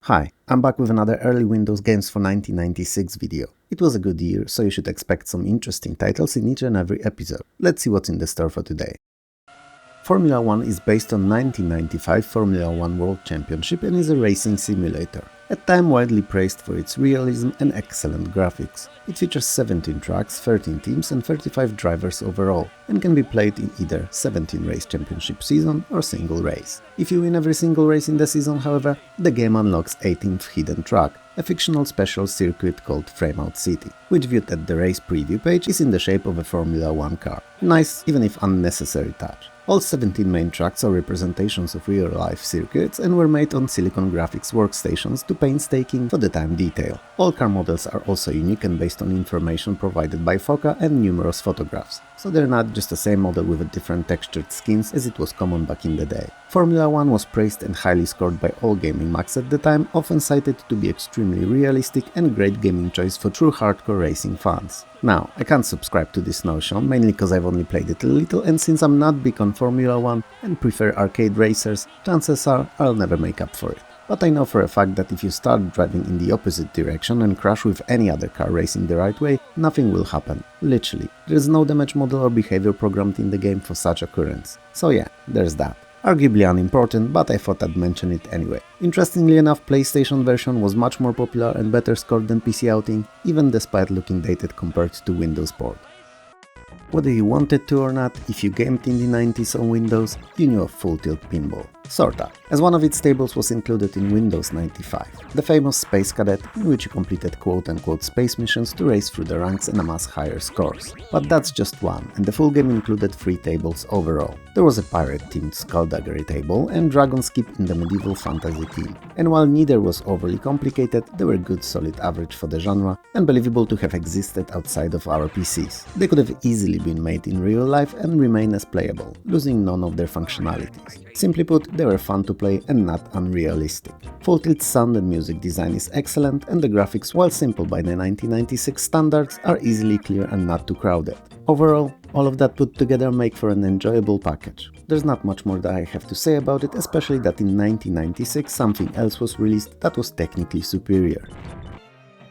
Hi, I'm back with another early Windows games for 1996 video. It was a good year, so you should expect some interesting titles in each and every episode. Let's see what's in the store for today. Formula 1 is based on 1995 Formula 1 World Championship and is a racing simulator, at time widely praised for its realism and excellent graphics. It features 17 tracks, 13 teams and 35 drivers overall, and can be played in either 17 race championship season or single race. If you win every single race in the season, however, the game unlocks 18th hidden track, a fictional special circuit called Frameout City, which viewed at the race preview page is in the shape of a Formula 1 car. Nice, even if unnecessary touch. All 17 main tracks are representations of real-life circuits and were made on Silicon Graphics workstations to painstaking for the time detail. All car models are also unique and based on information provided by Foca and numerous photographs, so they're not just the same model with a different textured skins as it was common back in the day. Formula 1 was praised and highly scored by all gaming mags at the time, often cited to be extremely realistic and great gaming choice for true hardcore racing fans. Now, I can't subscribe to this notion, mainly because I've only played it a little, and since I'm not big on Formula 1 and prefer arcade racers, chances are I'll never make up for it. But I know for a fact that if you start driving in the opposite direction and crash with any other car racing the right way, nothing will happen. Literally. There is no damage model or behavior programmed in the game for such occurrence. So yeah, there's that. Arguably unimportant, but I thought I'd mention it anyway. Interestingly enough, PlayStation version was much more popular and better scored than PC outing, even despite looking dated compared to Windows port. Whether you wanted to or not, if you gamed in the 90s on Windows, you knew of Full Tilt Pinball. Sorta, as one of its tables was included in Windows 95, the famous Space Cadet, in which you completed quote-unquote space missions to race through the ranks and amass higher scores. But that's just one, and the full game included 3 tables overall. There was a pirate-themed Skullduggery table and Dragon Skip in the medieval fantasy theme. And while neither was overly complicated, they were good solid average for the genre and believable to have existed outside of our PCs. They could have easily been made in real life and remain as playable, losing none of their functionalities. Simply put, they were fun to play and not unrealistic. Full Tilt's sound and music design is excellent, and the graphics, while simple by the 1996 standards, are easily clear and not too crowded. Overall, all of that put together make for an enjoyable package. There's not much more that I have to say about it, especially that in 1996 something else was released that was technically superior.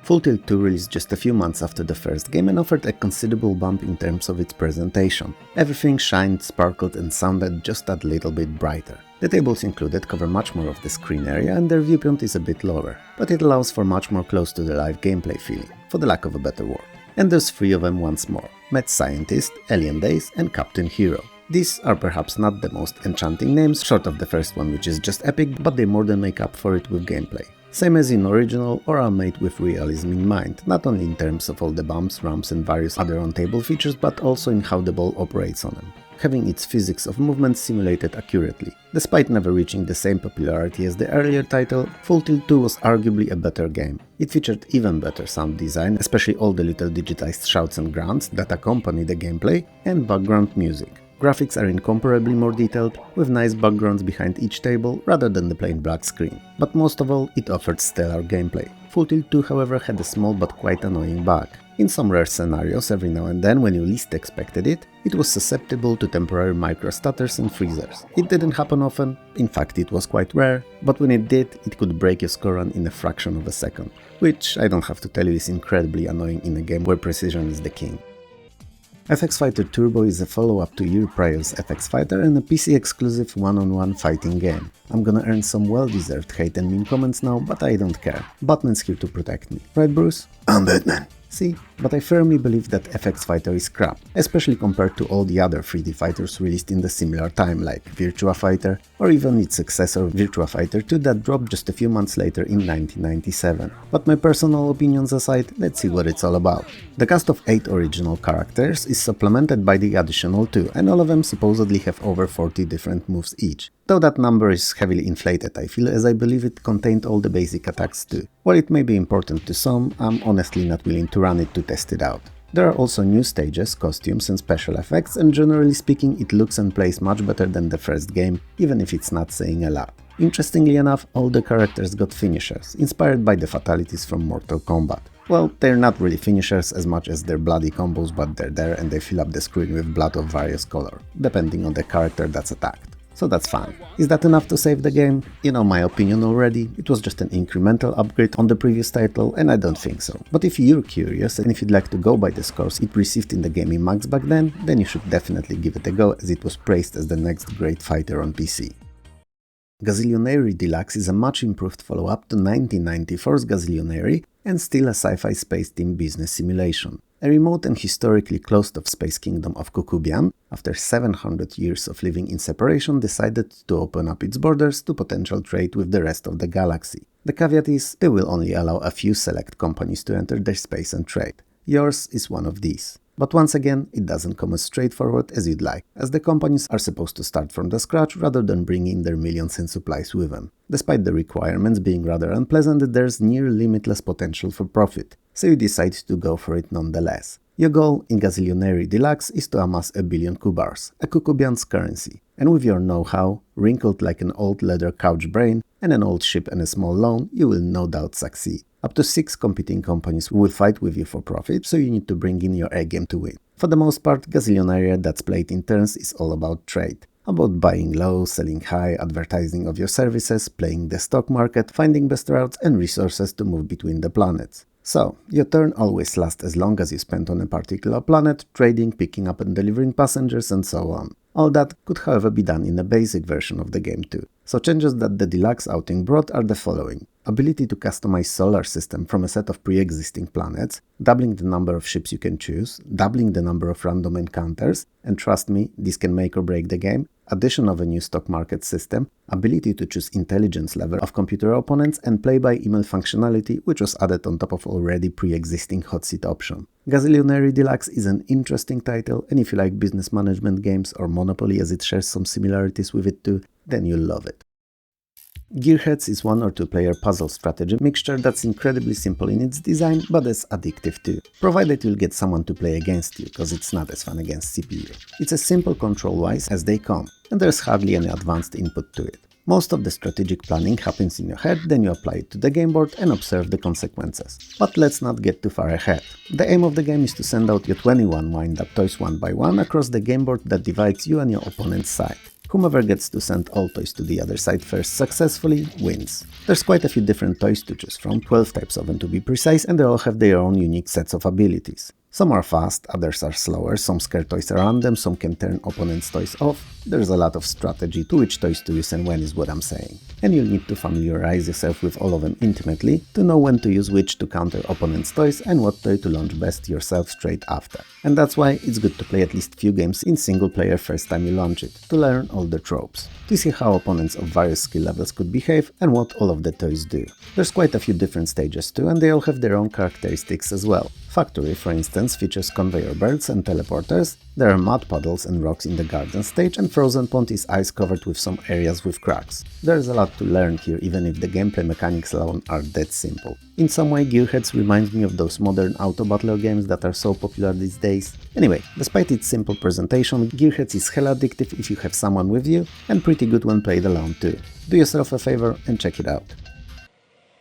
Full Tilt 2 released just a few months after the first game and offered a considerable bump in terms of its presentation. Everything shined, sparkled and sounded just that little bit brighter. The tables included cover much more of the screen area and their viewpoint is a bit lower, but it allows for much more close to the live gameplay feeling, for the lack of a better word. And there's 3 of them once more: Mad Scientist, Alien Days and Captain Hero. These are perhaps not the most enchanting names, short of the first one which is just epic, but they more than make up for it with gameplay. Same as in original, or are made with realism in mind, not only in terms of all the bumps, ramps and various other on-table features, but also in how the ball operates on them, having its physics of movement simulated accurately. Despite never reaching the same popularity as the earlier title, Full Tilt 2 was arguably a better game. It featured even better sound design, especially all the little digitized shouts and grunts that accompany the gameplay, and background music. Graphics are incomparably more detailed, with nice backgrounds behind each table rather than the plain black screen. But most of all, it offered stellar gameplay. Full Tilt 2, however, had a small but quite annoying bug. In some rare scenarios, every now and then when you least expected it, it was susceptible to temporary micro-stutters and freezers. It didn't happen often, in fact it was quite rare, but when it did, it could break your score run in a fraction of a second, which, I don't have to tell you, is incredibly annoying in a game where precision is the king. FX Fighter Turbo is a follow-up to year prior's FX Fighter and a PC-exclusive one-on-one fighting game. I'm gonna earn some well-deserved hate and mean comments now, but I don't care. Batman's here to protect me. Right, Bruce? I'm Batman. See, but I firmly believe that FX Fighter is crap, especially compared to all the other 3D fighters released in the similar time, like Virtua Fighter, or even its successor Virtua Fighter 2 that dropped just a few months later in 1997. But my personal opinions aside, let's see what it's all about. The cast of 8 original characters is supplemented by the additional 2, and all of them supposedly have over 40 different moves each. Though that number is heavily inflated, I feel, as I believe it contained all the basic attacks too. While it may be important to some, I'm honestly not willing to run it to test it out. There are also new stages, costumes and special effects, and generally speaking it looks and plays much better than the first game, even if it's not saying a lot. Interestingly enough, all the characters got finishers, inspired by the fatalities from Mortal Kombat. Well, they're not really finishers as much as they're bloody combos, but they're there and they fill up the screen with blood of various color, depending on the character that's attacked. so that's fine. Is that enough to save the game? You know my opinion already, it was just an incremental upgrade on the previous title, and I don't think so. But if you're curious and if you'd like to go by the scores it received in the Gaming Mags back then you should definitely give it a go, as it was praised as the next great fighter on PC. Gazillionaire Deluxe is a much improved follow-up to 1994's Gazillionaire and still a sci-fi space team business simulation. A remote and historically closed-off space kingdom of Kukubian, after 700 years of living in separation, decided to open up its borders to potential trade with the rest of the galaxy. The caveat is, they will only allow a few select companies to enter their space and trade. Yours is one of these. But once again, it doesn't come as straightforward as you'd like, as the companies are supposed to start from the scratch rather than bring in their millions in supplies with them. Despite the requirements being rather unpleasant, there's near limitless potential for profit, so you decide to go for it nonetheless. Your goal in Gazillionaire Deluxe is to amass 1 billion kubars, a Kukubian's currency, and with your know-how, wrinkled like an old leather couch brain, and an old ship and a small loan, you will no doubt succeed. Up to 6 competing companies will fight with you for profit, so you need to bring in your A-game to win. For the most part, Gazillionaire that's played in turns is all about trade. About buying low, selling high, advertising of your services, playing the stock market, finding best routes and resources to move between the planets. So, your turn always lasts as long as you spend on a particular planet, trading, picking up and delivering passengers and so on. All that could however be done in a basic version of the game too. So changes that the Deluxe outing brought are the following. Ability to customize solar system from a set of pre-existing planets, doubling the number of ships you can choose, doubling the number of random encounters, and trust me, this can make or break the game, addition of a new stock market system, ability to choose intelligence level of computer opponents, and play-by-email functionality, which was added on top of already pre-existing hot seat option. Gazillionaire Deluxe is an interesting title, and if you like business management games or Monopoly as it shares some similarities with it too, then you'll love it. Gearheads is 1 or 2 player puzzle strategy mixture that's incredibly simple in its design, but as addictive too, provided you'll get someone to play against you, cause it's not as fun against CPU. It's as simple control-wise as they come, and there's hardly any advanced input to it. Most of the strategic planning happens in your head, then you apply it to the game board and observe the consequences. But let's not get too far ahead. The aim of the game is to send out your 21 wind-up toys one by one across the game board that divides you and your opponent's side. Whomever gets to send all toys to the other side first successfully wins. There's quite a few different toys to choose from, 12 types of them to be precise, and they all have their own unique sets of abilities. Some are fast, others are slower, some scare toys around them, some can turn opponents' toys off. There's a lot of strategy to which toys to use and when is what I'm saying. And you'll need to familiarize yourself with all of them intimately to know when to use which to counter opponents' toys and what toy to launch best yourself straight after. And that's why it's good to play at least few games in single player first time you launch it, to learn all the tropes, to see how opponents of various skill levels could behave and what all of the toys do. There's quite a few different stages too, and they all have their own characteristics as well. Factory, for instance, features conveyor belts and teleporters, there are mud puddles and rocks in the garden stage, and Frozen Pond is ice covered with some areas with cracks. There's a lot to learn here, even if the gameplay mechanics alone are that simple. In some way, Gearheads reminds me of those modern auto-battler games that are so popular these days. Anyway, despite its simple presentation, Gearheads is hella addictive if you have someone with you, and pretty good when played alone too. Do yourself a favor and check it out.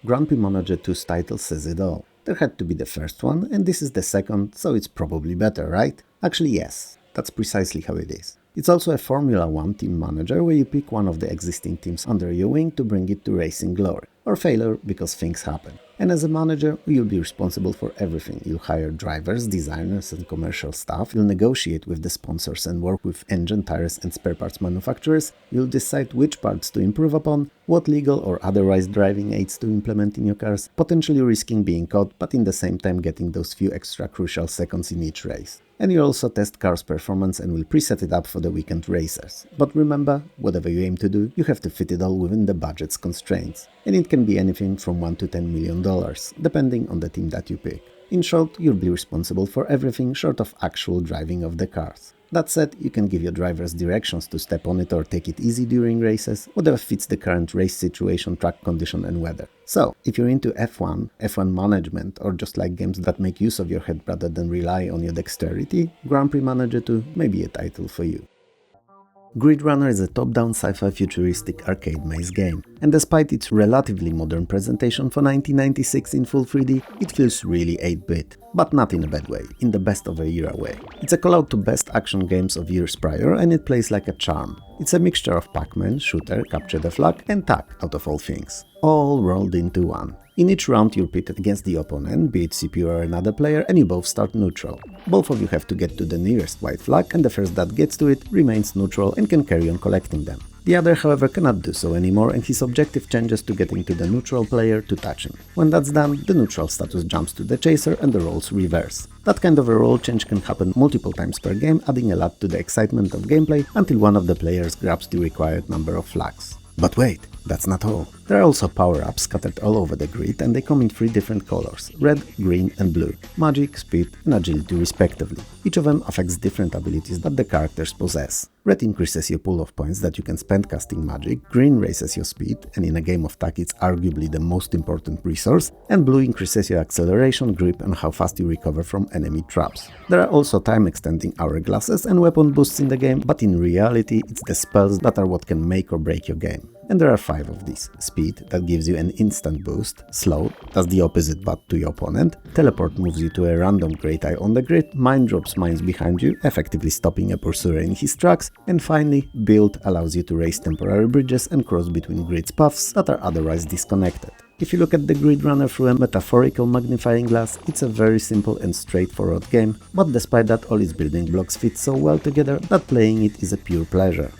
Grumpy Manager 2's title says it all. There had to be the first one, and this is the second, so it's probably better, right? Actually yes, that's precisely how it is. It's also a Formula 1 team manager where you pick one of the existing teams under your wing to bring it to racing glory, or failure because things happen. And as a manager, you'll be responsible for everything. You'll hire drivers, designers and commercial staff, you'll negotiate with the sponsors and work with engine, tires and spare parts manufacturers, you'll decide which parts to improve upon, what legal or otherwise driving aids to implement in your cars, potentially risking being caught but in the same time getting those few extra crucial seconds in each race. And you also test cars' performance and will preset it up for the weekend racers. But remember, whatever you aim to do, you have to fit it all within the budget's constraints. And it can be anything from $1 to $10 million, depending on the team that you pick. In short, you'll be responsible for everything short of actual driving of the cars. That said, you can give your drivers directions to step on it or take it easy during races, whatever fits the current race situation, track condition and weather. So, if you're into F1, F1 management, or just like games that make use of your head rather than rely on your dexterity, Grand Prix Manager 2 may be a title for you. Grid Runner is a top-down sci-fi futuristic arcade maze game. and despite its relatively modern presentation for 1996 in full 3D, it feels really 8-bit. But not in a bad way, in the best of a era way. It's a call-out to best action games of years prior, and it plays like a charm. It's a mixture of Pac-Man, shooter, capture the flag, and tag, out of all things. All rolled into one. In each round you're pitted against the opponent, be it CPU or another player, and you both start neutral. Both of you have to get to the nearest white flag, and the first that gets to it remains neutral and can carry on collecting them. The other, however, cannot do so anymore, and his objective changes to getting to the neutral player to touch him. When that's done, the neutral status jumps to the chaser and the roles reverse. That kind of a role change can happen multiple times per game, adding a lot to the excitement of gameplay until one of the players grabs the required number of flags. But wait, that's not all. There are also power-ups scattered all over the grid, and they come in 3 different colors: red, green and blue. Magic, speed and agility respectively. Each of them affects different abilities that the characters possess. Red increases your pool of points that you can spend casting magic, green raises your speed, and in a game of tag it's arguably the most important resource, and blue increases your acceleration, grip and how fast you recover from enemy traps. There are also time-extending hourglasses and weapon boosts in the game, but in reality it's the spells that are what can make or break your game. And there are 5 of these. Speed, that gives you an instant boost. Slow, does the opposite but to your opponent. Teleport moves you to a random great eye on the grid. Mine drops mines behind you, effectively stopping a pursuer in his tracks. And finally, Build allows you to raise temporary bridges and cross between grid's paths that are otherwise disconnected. If you look at the Grid Runner through a metaphorical magnifying glass, it's a very simple and straightforward game, but despite that all its building blocks fit so well together that playing it is a pure pleasure.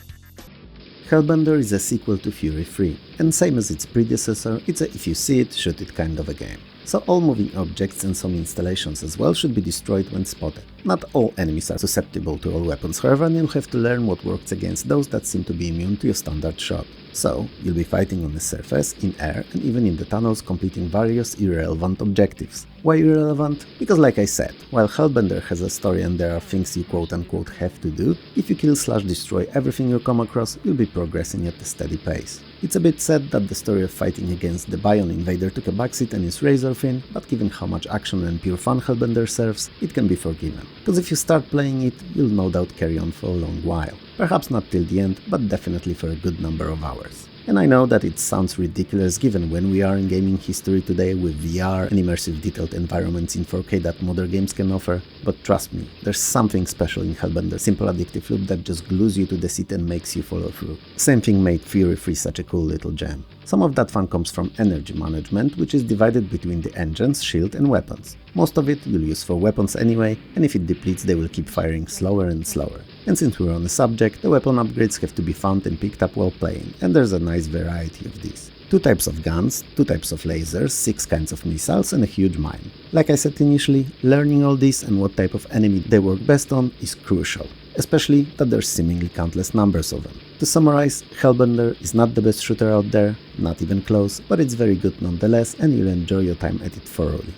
Hellbender is a sequel to Fury 3, and same as its predecessor, it's a if you see it, shoot it kind of a game. So all moving objects and some installations as well should be destroyed when spotted. Not all enemies are susceptible to all weapons, however, and you'll have to learn what works against those that seem to be immune to your standard shot. So, you'll be fighting on the surface, in air, and even in the tunnels, completing various irrelevant objectives. Why irrelevant? Because like I said, while Hellbender has a story and there are things you quote-unquote have to do, if you kill/destroy everything you come across, you'll be progressing at a steady pace. It's a bit sad that the story of fighting against the Bion Invader took a backseat and is razor thin, but given how much action and pure fun Hellbender serves, it can be forgiven. Because if you start playing it, you'll no doubt carry on for a long while. Perhaps not till the end, but definitely for a good number of hours. And I know that it sounds ridiculous given when we are in gaming history today with VR and immersive detailed environments in 4K that modern games can offer, but trust me, there's something special in Hellbender's simple addictive loop that just glues you to the seat and makes you follow through. Same thing made Fury 3 such a cool little gem. Some of that fun comes from energy management, which is divided between the engines, shield and weapons. Most of it you'll use for weapons anyway, and if it depletes they will keep firing slower and slower. And since we're on the subject, the weapon upgrades have to be found and picked up while playing, and there's a nice variety of these. 2 types of guns, 2 types of lasers, 6 kinds of missiles and a huge mine. Like I said initially, learning all this and what type of enemy they work best on is crucial, especially that there's seemingly countless numbers of them. To summarize, Hellbender is not the best shooter out there, not even close, but it's very good nonetheless and you'll enjoy your time at it thoroughly.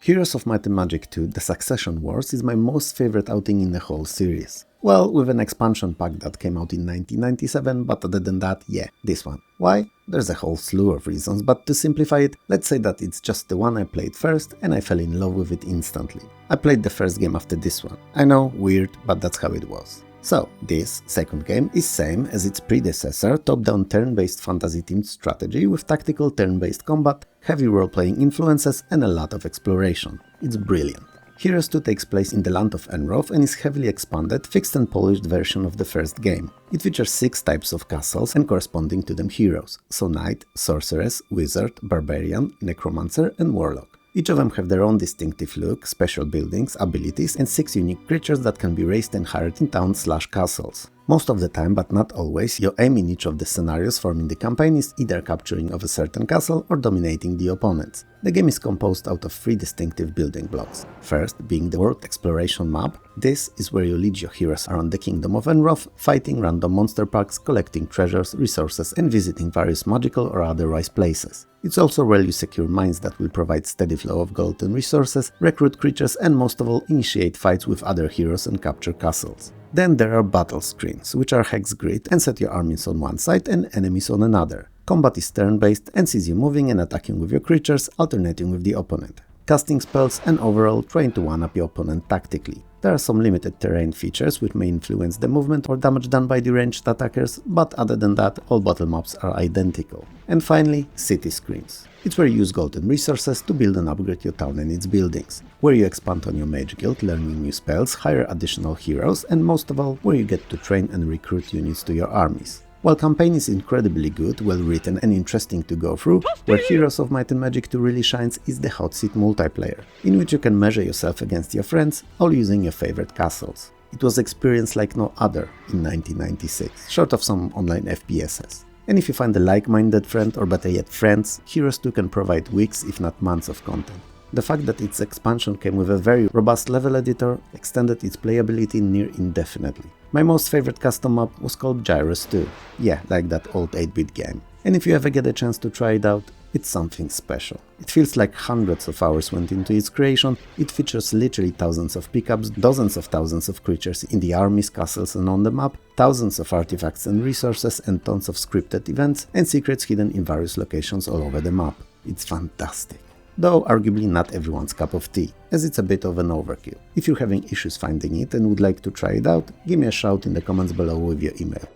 Heroes of Might and Magic 2 The Succession Wars is my most favorite outing in the whole series. Well, with an expansion pack that came out in 1997, but other than that, yeah, this one. Why? There's a whole slew of reasons, but to simplify it, let's say that it's just the one I played first and I fell in love with it instantly. I played the first game after this one. I know, weird, but that's how it was. So, this second game is same as its predecessor, top-down turn-based fantasy-themed strategy with tactical turn-based combat, heavy role-playing influences and a lot of exploration. It's brilliant. Heroes 2 takes place in the land of Enroth and is heavily expanded, fixed and polished version of the first game. It features 6 types of castles and corresponding to them heroes, so Knight, Sorceress, Wizard, Barbarian, Necromancer and Warlock. Each of them have their own distinctive look, special buildings, abilities and 6 unique creatures that can be raised and hired in towns/castles. Most of the time, but not always, your aim in each of the scenarios forming the campaign is either capturing of a certain castle or dominating the opponents. The game is composed out of 3 distinctive building blocks. First, being the world exploration map. This is where you lead your heroes around the kingdom of Enroth, fighting random monster packs, collecting treasures, resources and visiting various magical or otherwise places. It's also where you secure mines that will provide steady flow of gold and resources, recruit creatures and most of all initiate fights with other heroes and capture castles. Then there are battle screens, which are hex grid and set your armies on one side and enemies on another. Combat is turn-based and sees you moving and attacking with your creatures, alternating with the opponent, casting spells and overall trying to one-up your opponent tactically. There are some limited terrain features which may influence the movement or damage done by the ranged attackers, but other than that, all battle maps are identical. And finally, city screens. It's where you use gold and resources to build and upgrade your town and its buildings, where you expand on your mage guild, learning new spells, hire additional heroes, and most of all, where you get to train and recruit units to your armies. While campaign is incredibly good, well written and interesting to go through, where Heroes of Might and Magic 2 really shines is the hot seat multiplayer, in which you can measure yourself against your friends, all using your favorite castles. It was experienced like no other in 1996, short of some online FPSs. And if you find a like-minded friend, or better yet friends, Heroes 2 can provide weeks if not months of content. The fact that its expansion came with a very robust level editor extended its playability near indefinitely. My most favorite custom map was called Gyros 2, yeah, like that old 8-bit game. And if you ever get a chance to try it out, it's something special. It feels like hundreds of hours went into its creation, it features literally thousands of pickups, dozens of thousands of creatures in the armies, castles and on the map, thousands of artifacts and resources and tons of scripted events and secrets hidden in various locations all over the map. It's fantastic. Though arguably not everyone's cup of tea, as it's a bit of an overkill. If you're having issues finding it and would like to try it out, give me a shout in the comments below with your email.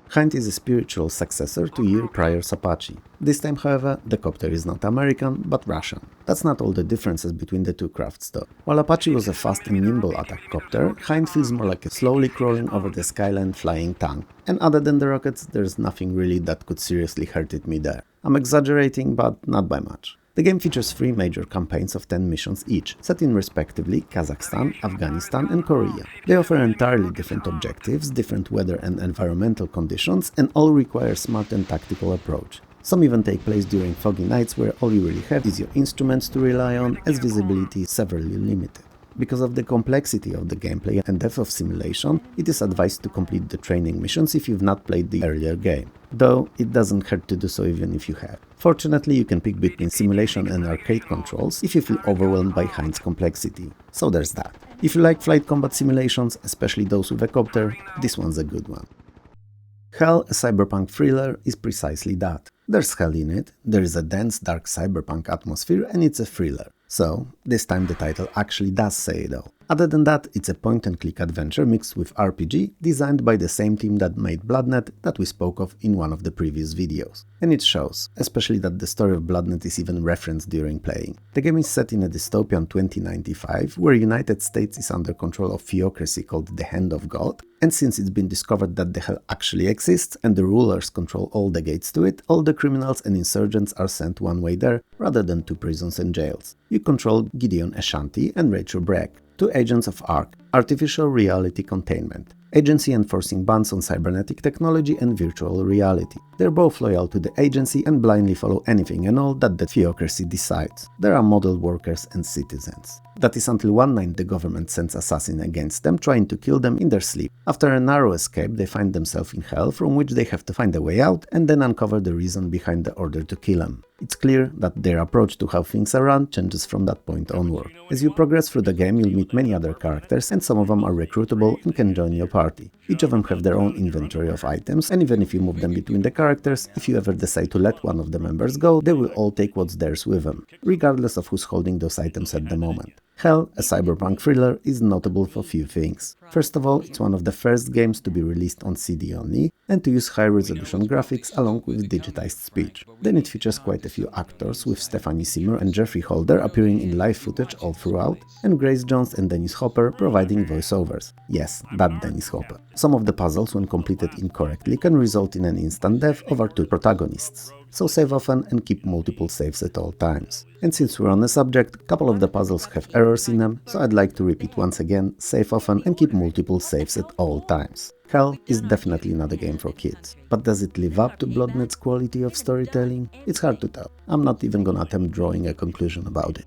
Hind is a spiritual successor to year prior's Apache. This time, however, the copter is not American, but Russian. That's not all the differences between the two crafts though. While Apache was a fast and nimble attack copter, Hind feels more like a slowly crawling over the skyline flying tank. And other than the rockets, there's nothing really that could seriously hurt me there. I'm exaggerating, but not by much. The game features 3 major campaigns of 10 missions each, set in respectively Kazakhstan, Afghanistan and Korea. They offer entirely different objectives, different weather and environmental conditions, and all require a smart and tactical approach. Some even take place during foggy nights where all you really have is your instruments to rely on, as visibility is severely limited. Because of the complexity of the gameplay and depth of simulation, it is advised to complete the training missions if you've not played the earlier game. Though, it doesn't hurt to do so even if you have. Fortunately, you can pick between simulation and arcade controls if you feel overwhelmed by Hind's complexity. So there's that. If you like flight combat simulations, especially those with a copter, this one's a good one. Hell, a cyberpunk thriller, is precisely that. There's hell in it, there is a dense, dark cyberpunk atmosphere, and it's a thriller. So, this time the title actually does say it all. Other than that, it's a point-and-click adventure mixed with RPG, designed by the same team that made Bloodnet that we spoke of in one of the previous videos. And it shows, especially that the story of Bloodnet is even referenced during playing. The game is set in a dystopian 2095, where United States is under control of theocracy called the Hand of God, and since it's been discovered that the hell actually exists and the rulers control all the gates to it, all the criminals and insurgents are sent one way there, rather than to prisons and jails. You control Gideon Ashanti and Rachel Bragg, 2 agents of ARC, Artificial Reality Containment, agency enforcing bans on cybernetic technology and virtual reality. They're both loyal to the agency and blindly follow anything and all that the theocracy decides. There are model workers and citizens. That is until one night the government sends assassins against them, trying to kill them in their sleep. After a narrow escape, they find themselves in hell, from which they have to find a way out and then uncover the reason behind the order to kill them. It's clear that their approach to how things are run changes from that point onward. As you progress through the game, you'll meet many other characters, and some of them are recruitable and can join your party. Each of them have their own inventory of items, and even if you move them between the characters, if you ever decide to let one of the members go, they will all take what's theirs with them, regardless of who's holding those items at the moment. Hell, a cyberpunk thriller, is notable for few things. First of all, it's one of the first games to be released on CD only, and to use high-resolution graphics along with digitized speech. Then it features quite a few actors, with Stephanie Seymour and Jeffrey Holder appearing in live footage all throughout, and Grace Jones and Dennis Hopper providing voiceovers. Yes, that Dennis Hopper. Some of the puzzles, when completed incorrectly, can result in an instant death of our 2 protagonists. So save often and keep multiple saves at all times. And since we're on the subject, a couple of the puzzles have errors in them, so I'd like to repeat once again, save often and keep multiple saves at all times. Hell is definitely not a game for kids. But does it live up to Bloodnet's quality of storytelling? It's hard to tell. I'm not even gonna attempt drawing a conclusion about it.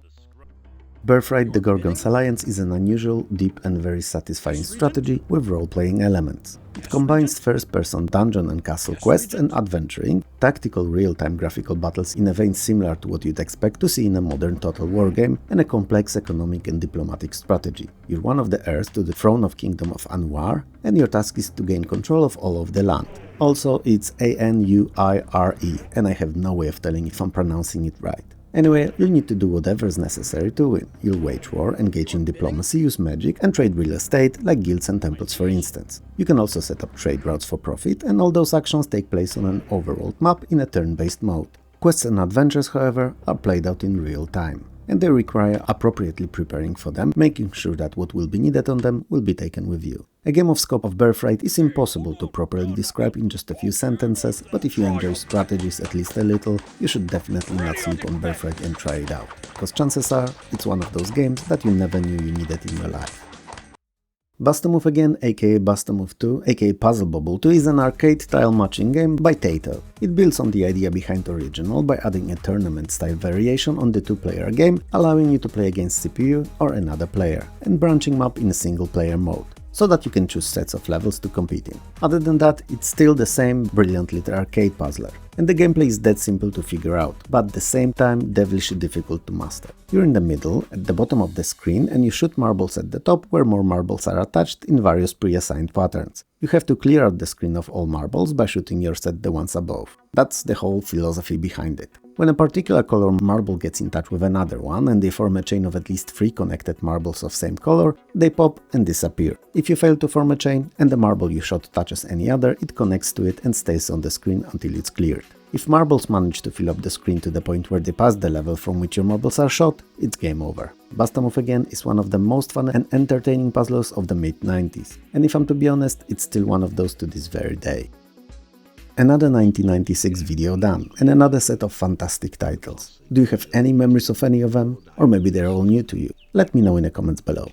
Birthright: The Gorgon's Alliance is an unusual, deep and very satisfying strategy with role-playing elements. It combines first-person dungeon and castle quests and adventuring, tactical real-time graphical battles in a vein similar to what you'd expect to see in a modern Total War game, and a complex economic and diplomatic strategy. You're one of the heirs to the throne of Kingdom of Anwar, and your task is to gain control of all of the land. Also, it's Anuire, and I have no way of telling if I'm pronouncing it right. Anyway, you'll need to do whatever is necessary to win. You'll wage war, engage in diplomacy, use magic, and trade real estate, like guilds and temples for instance. You can also set up trade routes for profit, and all those actions take place on an overworld map in a turn-based mode. Quests and adventures, however, are played out in real time, and they require appropriately preparing for them, making sure that what will be needed on them will be taken with you. A game of scope of Birthright is impossible to properly describe in just a few sentences, but if you enjoy strategies at least a little, you should definitely not sleep on Birthright and try it out, because chances are it's one of those games that you never knew you needed in your life. Bust-A-Move Again, aka Bust-A-Move 2, aka Puzzle Bobble 2 is an arcade tile matching game by Tato. It builds on the idea behind Original by adding a tournament-style variation on the two-player game, allowing you to play against CPU or another player, and branching map in a single-player mode, so that you can choose sets of levels to compete in. Other than that, it's still the same brilliant little arcade puzzler, and the gameplay is dead simple to figure out, but at the same time devilishly difficult to master. You're in the middle, at the bottom of the screen, and you shoot marbles at the top where more marbles are attached in various pre-assigned patterns. You have to clear out the screen of all marbles by shooting yours at the ones above. That's the whole philosophy behind it. When a particular color marble gets in touch with another one and they form a chain of at least 3 connected marbles of same color, they pop and disappear. If you fail to form a chain and the marble you shot touches any other, it connects to it and stays on the screen until it's cleared. If marbles manage to fill up the screen to the point where they pass the level from which your marbles are shot, it's game over. Bust-A-Move Again is one of the most fun and entertaining puzzlers of the mid-90s, and if I'm to be honest, it's still one of those to this very day. Another 1996 video done, and another set of fantastic titles. Do you have any memories of any of them? Or maybe they're all new to you? Let me know in the comments below.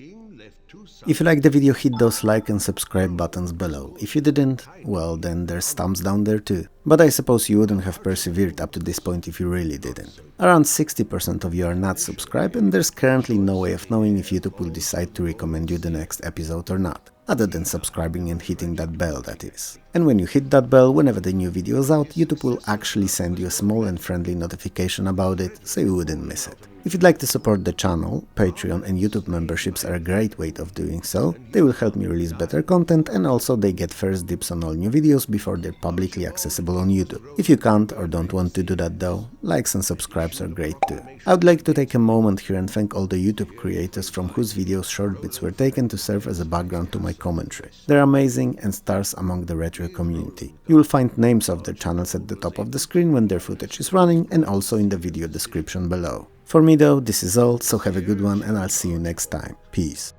If you liked the video, hit those like and subscribe buttons below. If you didn't, well then there's thumbs down there too. But I suppose you wouldn't have persevered up to this point if you really didn't. Around 60% of you are not subscribed, and there's currently no way of knowing if YouTube will decide to recommend you the next episode or not, other than subscribing and hitting that bell, that is. And when you hit that bell, whenever the new video is out, YouTube will actually send you a small and friendly notification about it, so you wouldn't miss it. If you'd like to support the channel, Patreon and YouTube memberships are a great way of doing so. They will help me release better content, and also they get first dibs on all new videos before they're publicly accessible on YouTube. If you can't or don't want to do that though, likes and subscribes are great too. I would like to take a moment here and thank all the YouTube creators from whose videos short bits were taken to serve as a background to my commentary. They're amazing and stars among the retro community. You will find names of their channels at the top of the screen when their footage is running, and also in the video description below. For me though, this is all, so have a good one and I'll see you next time. Peace.